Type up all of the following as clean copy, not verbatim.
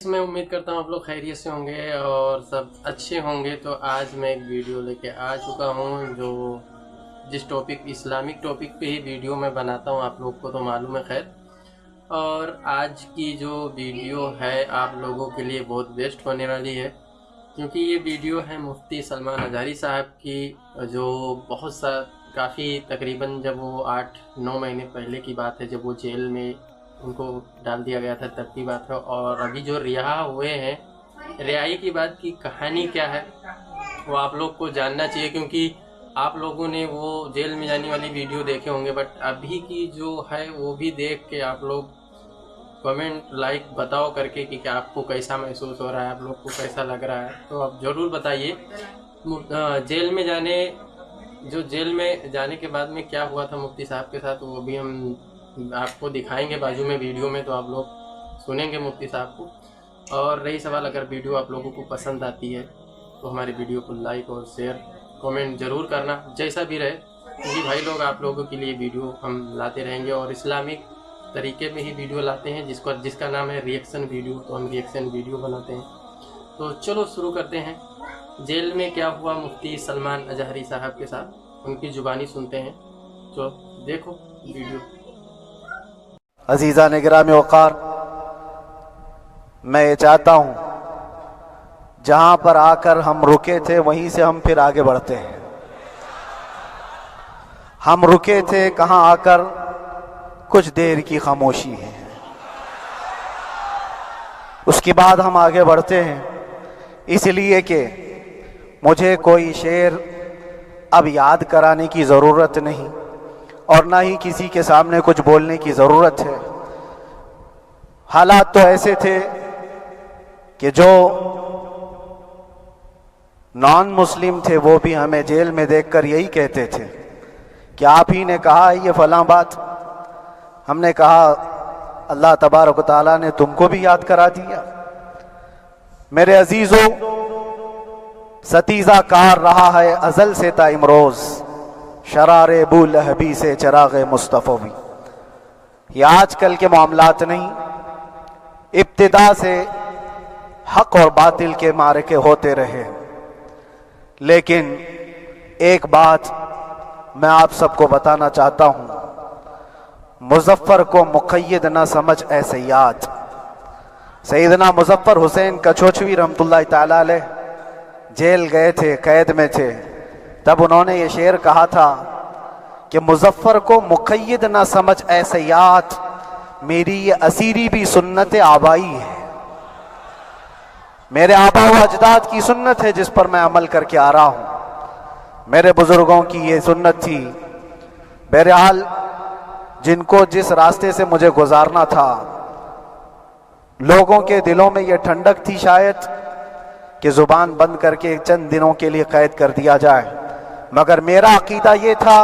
میں امید کرتا ہوں آپ لوگ خیریت سے ہوں گے اور سب اچھے ہوں گے۔ تو آج میں ایک ویڈیو لے کے آ چکا ہوں جو جس ٹاپک اسلامک ٹاپک پہ ہی ویڈیو میں بناتا ہوں، آپ لوگ کو تو معلوم ہے خیر۔ اور آج کی جو ویڈیو ہے آپ لوگوں کے لیے بہت بیسٹ ہونے والی ہے، کیونکہ یہ ویڈیو ہے مفتی سلمان اظہری صاحب کی، جو کافی تقریباً جب وہ 8-9 مہینے پہلے کی بات ہے جب وہ جیل میں ان کو ڈال دیا گیا تھا، تب کی بات ہے۔ اور ابھی جو رہا ہوئے ہیں، رہائی کی بات کی کہانی کیا ہے وہ آپ لوگ کو جاننا چاہیے، کیونکہ آپ لوگوں نے وہ جیل میں جانے والی ویڈیو دیکھے ہوں گے، بٹ ابھی کی جو ہے وہ بھی دیکھ کے آپ لوگ کمنٹ لائک بتاؤ کر کے کہ آپ کو کیسا محسوس ہو رہا ہے، آپ لوگ کو کیسا لگ رہا ہے، تو آپ ضرور بتائیے۔ جیل میں جانے کے بعد میں کیا ہوا تھا مفتی صاحب کے ساتھ، وہ بھی ہم آپ کو دکھائیں گے بازو میں ویڈیو میں، تو آپ لوگ سنیں گے مفتی صاحب کو۔ اور رہی سوال، اگر ویڈیو آپ لوگوں کو پسند آتی ہے تو ہماری ویڈیو کو لائک اور شیئر کمنٹ ضرور کرنا، جیسا بھی رہے، کیونکہ بھائی لوگ آپ لوگوں کے لیے ویڈیو ہم لاتے رہیں گے، اور اسلامک طریقے میں ہی ویڈیو لاتے ہیں جس کا نام ہے ریئیکشن ویڈیو، تو ہم ریئیکشن ویڈیو بناتے ہیں۔ تو چلو شروع کرتے ہیں۔ جیل میں کیا ہوا مفتی سلمان اظہری صاحب کے ساتھ، ان کی زبانی سنتے ہیں، تو دیکھو ویڈیو۔ عزیزان گرامی وقار، میں یہ چاہتا ہوں جہاں پر آ کر ہم رکے تھے وہیں سے ہم پھر آگے بڑھتے ہیں۔ ہم رکے تھے کہاں آ کر؟ کچھ دیر کی خاموشی ہے، اس کے بعد ہم آگے بڑھتے ہیں، اس لیے کہ مجھے کوئی شعر اب یاد کرانے کی ضرورت نہیں، اور نہ ہی کسی کے سامنے کچھ بولنے کی ضرورت ہے۔ حالات تو ایسے تھے کہ جو نان مسلم تھے وہ بھی ہمیں جیل میں دیکھ کر یہی کہتے تھے کہ آپ ہی نے کہا ہے یہ فلاں بات۔ ہم نے کہا اللہ تبارک و تعالیٰ نے تم کو بھی یاد کرا دیا۔ میرے عزیزو، ستیزہ کار رہا ہے ازل سے تا امروز، شرار بو لہبی سے چراغ مصطفی بھی۔ یہ آج کل کے معاملات نہیں، ابتدا سے حق اور باطل کے معرکے ہوتے رہے، لیکن ایک بات میں آپ سب کو بتانا چاہتا ہوں، مظفر کو مقید نہ سمجھ اے سیاد۔ سیدنا مظفر حسین کچھوچھوی رحمت اللہ تعالی علیہ جیل گئے تھے، قید میں تھے، تب انہوں نے یہ شعر کہا تھا کہ مظفر کو مقید نہ سمجھ اے سیاد، میری یہ اسیری بھی سنت آبائی ہے، میرے آبا و اجداد کی سنت ہے جس پر میں عمل کر کے آ رہا ہوں، میرے بزرگوں کی یہ سنت تھی۔ بہرحال جن کو جس راستے سے مجھے گزارنا تھا، لوگوں کے دلوں میں یہ ٹھنڈک تھی شاید کہ زبان بند کر کے چند دنوں کے لیے قید کر دیا جائے، مگر میرا عقیدہ یہ تھا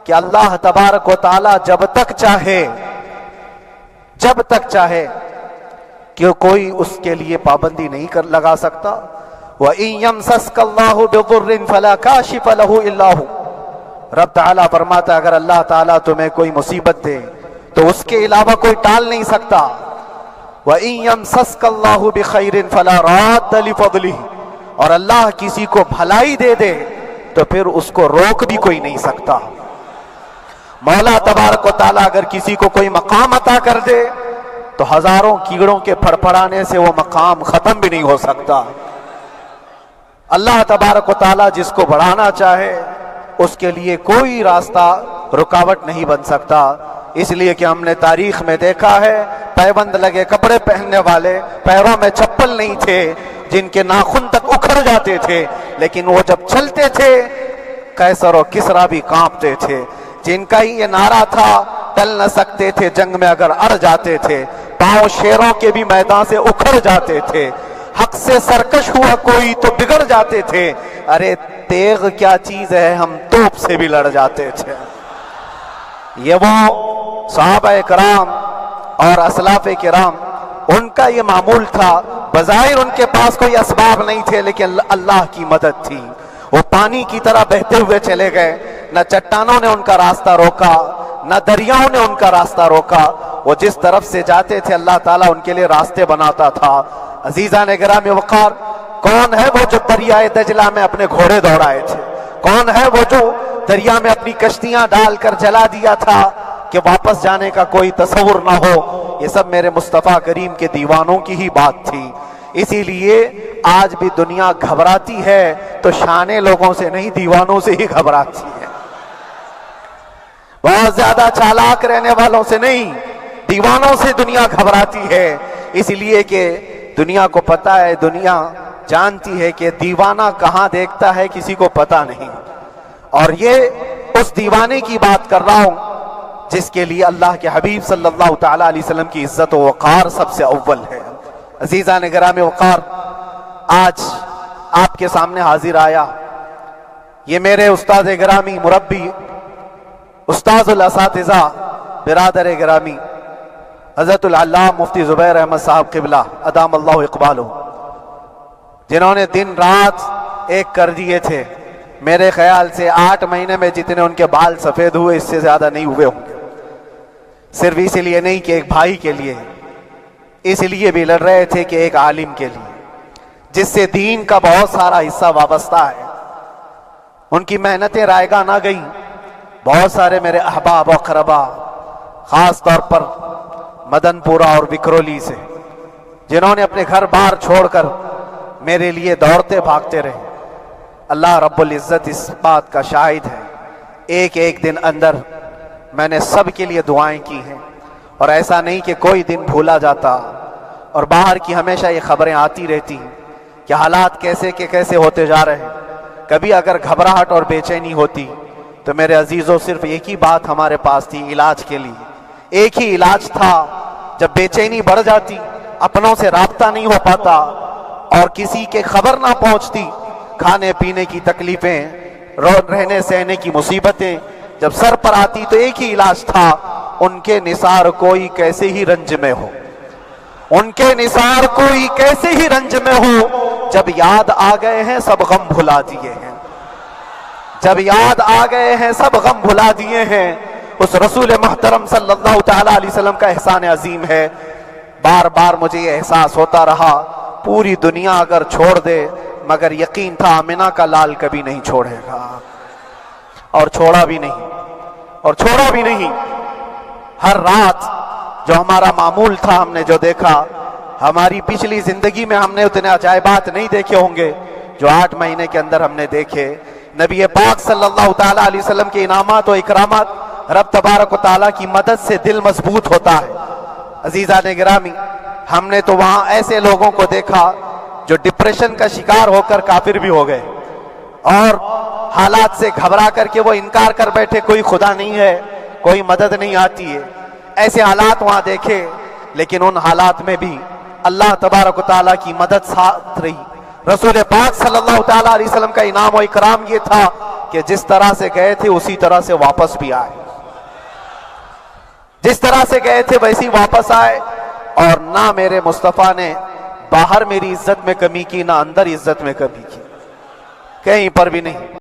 کہ اللہ تبارک و تعالی جب تک چاہے کہ کوئی اس کے لیے پابندی نہیں لگا سکتا۔ وَإِن يَمْسَسْكَ اللَّهُ بِضُرٍّ فَلَا كَاشِفَ لَهُ إِلَّا هُوَ۔ رب تعالیٰ فرماتا ہے اگر اللہ تعالیٰ تمہیں کوئی مصیبت دے تو اس کے علاوہ کوئی ٹال نہیں سکتا۔ وَإِن يَمْسَسْكَ اللَّهُ بِخَيْرٍ فَلَا رَادَّ لِفَضْلِهِ، اور اللہ کسی کو بھلائی دے دے تو پھر اس کو روک بھی کوئی نہیں سکتا۔ مولا تبارک و تعالیٰ اگر کسی کو کوئی مقام عطا کر دے تو ہزاروں کیڑوں کے پھڑپڑانے سے وہ مقام ختم بھی نہیں ہو سکتا۔ اللہ تبارک و تعالیٰ جس کو بڑھانا چاہے اس کے لیے کوئی راستہ رکاوٹ نہیں بن سکتا، اس لیے کہ ہم نے تاریخ میں دیکھا ہے پیبند لگے کپڑے پہننے والے، پیروں میں چپل نہیں تھے، جن کے ناخن تک اکھڑ جاتے تھے، لیکن وہ جب چلتے تھے قیصر و کسریٰ بھی کانپتے تھے، جن کا ہی یہ نعرہ تھا ٹل نہ سکتے تھے جنگ میں اگر اڑ جاتے تھے، پاؤں شیروں کے بھی میدان سے اکھڑ جاتے تھے، حق سے سرکش ہوا کوئی تو بگڑ جاتے تھے، ارے تیغ کیا چیز ہے ہم توپ سے بھی لڑ جاتے تھے۔ یہ وہ صحابہ کرام اور اسلاف کرام، ان کا یہ معمول تھا، بظاہر ان کے پاس کوئی اسباب نہیں تھے لیکن اللہ کی مدد تھی، وہ پانی کی طرح بہتے ہوئے چلے گئے، نہ چٹانوں نے ان کا راستہ روکا، نہ دریاؤں نے ان کا راستہ روکا، وہ جس طرف سے جاتے تھے اللہ تعالیٰ ان کے لیے راستے بناتا تھا۔ عزیزان گرامی وقار، کون ہے وہ جو دریائے دجلہ میں اپنے گھوڑے دوڑائے تھے؟ کون ہے وہ جو دریا میں اپنی کشتیاں ڈال کر جلا دیا تھا کہ واپس جانے کا کوئی تصور نہ ہو؟ یہ سب میرے مصطفیٰ کریم کے دیوانوں کی ہی بات تھی۔ اسی لیے آج بھی دنیا گھبراتی ہے تو شانے لوگوں سے نہیں، دیوانوں سے ہی گھبراتی ہے۔ بہت زیادہ چالاک رہنے والوں سے نہیں، دیوانوں سے دنیا گھبراتی ہے۔ اس لیے کہ دنیا کو پتا ہے، دنیا جانتی ہے کہ دیوانہ کہاں دیکھتا ہے کسی کو پتا نہیں۔ اور یہ اس دیوانے کی بات کر رہا ہوں جس کے لیے اللہ کے حبیب صلی اللہ تعالیٰ علیہ وسلم کی عزت و وقار سب سے اول ہے۔ عزیزان گرامی وقار، آج آپ کے سامنے حاضر آیا، یہ میرے استاد گرامی، مربی، استاذ الاساتذہ، برادر گرامی حضرت العلامہ مفتی زبیر احمد صاحب قبلہ ادام اللہ اقبالہ، جنہوں نے دن رات ایک کر دیے تھے۔ میرے خیال سے 8 مہینے میں جتنے ان کے بال سفید ہوئے اس سے زیادہ نہیں ہوئے ہوں گے۔ صرف اس لیے نہیں کہ ایک بھائی کے لیے، اس لیے بھی لڑ رہے تھے کہ ایک عالم کے لیے جس سے دین کا بہت سارا حصہ وابستہ ہے۔ ان کی محنتیں رائگاں نہ گئیں۔ بہت سارے میرے احباب و اقربا، خاص طور پر مدن پورہ اور وکرولی سے، جنہوں نے اپنے گھر بار چھوڑ کر میرے لیے دوڑتے بھاگتے رہے، اللہ رب العزت اس بات کا شاہد ہے، ایک ایک دن اندر میں نے سب کے لیے دعائیں کی ہیں، اور ایسا نہیں کہ کوئی دن بھولا جاتا۔ اور باہر کی ہمیشہ یہ خبریں آتی رہتی ہیں کہ حالات کیسے کے کیسے ہوتے جا رہے ہیں۔ کبھی اگر گھبراہٹ اور بے چینی ہوتی تو میرے عزیزوں صرف ایک ہی بات ہمارے پاس تھی علاج کے لیے، ایک ہی علاج تھا۔ جب بے چینی بڑھ جاتی، اپنوں سے رابطہ نہیں ہو پاتا اور کسی کے خبر نہ پہنچتی، کھانے پینے کی تکلیفیں، رہنے سہنے کی مصیبتیں جب سر پر آتی تو ایک ہی علاج تھا، ان کے نثار کوئی کیسے ہی رنج میں ہو، ان کے نثار کوئی کیسے ہی رنج میں ہو، جب یاد آ گئے ہیں سب غم بھلا دیے ہیں، جب یاد آ گئے ہیں سب غم بھلا دیے ہیں۔ اس رسول محترم صلی اللہ تعالیٰ علیہ وسلم کا احسان عظیم ہے۔ بار بار مجھے یہ احساس ہوتا رہا، پوری دنیا اگر چھوڑ دے مگر یقین تھا آمنہ کا لال کبھی نہیں چھوڑے گا، اور چھوڑا بھی نہیں، اور چھوڑا بھی نہیں۔ ہر رات جو ہمارا معمول تھا، ہم نے جو دیکھا، ہماری پچھلی زندگی میں ہم نے اتنے عجائبات نہیں دیکھے ہوں گے جو 8 مہینے کے اندر ہم نے دیکھے۔ نبی پاک صلی اللہ تعالیٰ علیہ وسلم کے انعامات و اکرامات، رب تبارک و تعالیٰ کی مدد سے دل مضبوط ہوتا ہے۔ عزیزان گرامی، ہم نے تو وہاں ایسے لوگوں کو دیکھا جو ڈپریشن کا شکار ہو کر کافر بھی ہو گئے، اور حالات سے گھبرا کر کے وہ انکار کر بیٹھے، کوئی خدا نہیں ہے، کوئی مدد نہیں آتی ہے۔ ایسے حالات وہاں دیکھے، لیکن ان حالات میں بھی اللہ تبارک و تعالیٰ کی مدد ساتھ رہی۔ رسول پاک صلی اللہ تعالیٰ علیہ وسلم کا انعام و اکرام یہ تھا کہ جس طرح سے گئے تھے اسی طرح سے واپس بھی آئے، جس طرح سے گئے تھے ویسی واپس آئے، اور نہ میرے مصطفیٰ نے باہر میری عزت میں کمی کی، نہ اندر عزت میں کمی کی، کہیں پر بھی نہیں۔